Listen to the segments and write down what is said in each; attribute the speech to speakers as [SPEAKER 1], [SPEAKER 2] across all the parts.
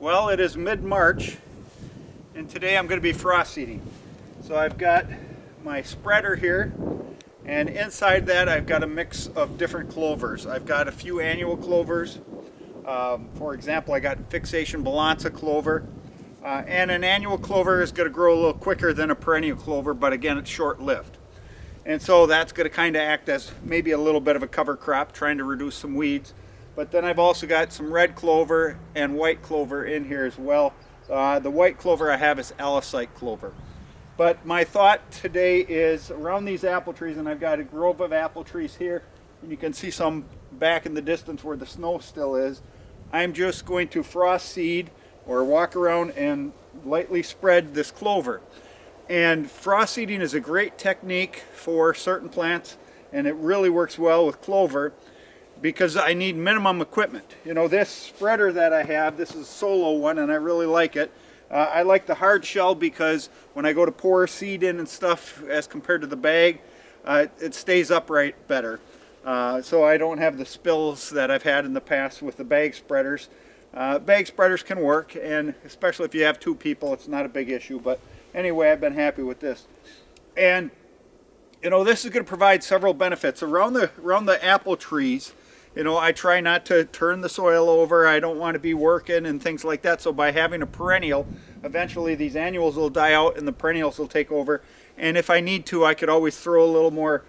[SPEAKER 1] Well, it is mid-March, and today I'm going to be frost seeding. So I've got my spreader here, and inside that I've got a mix of different clovers. I've got a few annual clovers. For example, I got fixation balanza clover, and an annual clover is going to grow a little quicker than a perennial clover, but again, it's short-lived. And so that's going to kind of act as maybe a little bit of a cover crop, trying to reduce some weeds. But then I've also got some red clover and white clover in here as well. The white clover I have is Alisite clover. But my thought today is around these apple trees, and I've got a grove of apple trees here, and you can see some back in the distance where the snow still is. I'm just going to frost seed or walk around and lightly spread this clover. And frost seeding is a great technique for certain plants, and it really works well with clover because I need minimum equipment. You know, this spreader that I have, this is a solo one, and I really like it. I like the hard shell because when I go to pour seed in and stuff as compared to the bag, it stays upright better. So I don't have the spills that I've had in the past with the bag spreaders. Bag spreaders can work, and especially if you have two people, it's not a big issue. But anyway, I've been happy with this. And you know, this is going to provide several benefits around the apple trees. You know, I try not to turn the soil over. I don't want to be working and things like that. So by having a perennial, eventually these annuals will die out and the perennials will take over. And if I need to, I could always throw a little more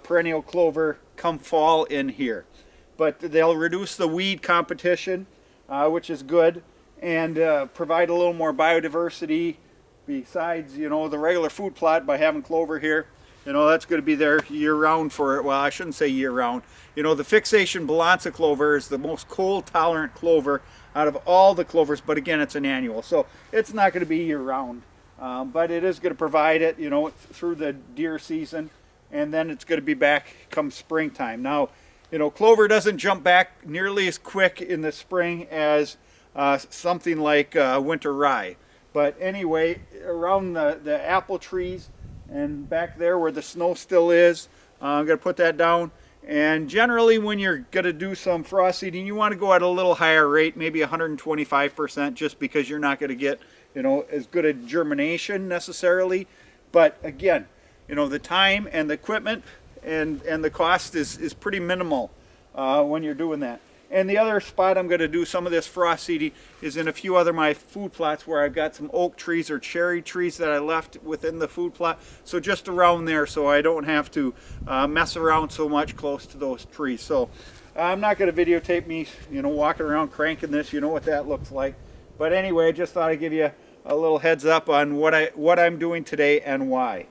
[SPEAKER 1] perennial clover come fall in here. But they'll reduce the weed competition, which is good, and provide a little more biodiversity besides, you know, the regular food plot by having clover here. You know, that's going to be there year-round for, well, I shouldn't say year-round. You know, the fixation balanza clover is the most cold-tolerant clover out of all the clovers, but again, it's an annual, so it's not going to be year-round. But it is going to provide it, you know, through the deer season, and then it's going to be back come springtime. Now, you know, clover doesn't jump back nearly as quick in the spring as something like winter rye. But anyway, around the apple trees, and back there where the snow still is, I'm going to put that down. And generally when you're going to do some frost seeding, you want to go at a little higher rate, maybe 125%, just because you're not going to get, you know, as good a germination necessarily. But again, you know, the time and the equipment and the cost is pretty minimal when you're doing that. And the other spot I'm going to do some of this frost seeding is in a few other my food plots where I've got some oak trees or cherry trees that I left within the food plot. So just around there, so I don't have to mess around so much close to those trees. So I'm not going to videotape me, you know, walking around cranking this. You know what that looks like. But anyway, I just thought I'd give you a little heads up on what I'm doing today and why.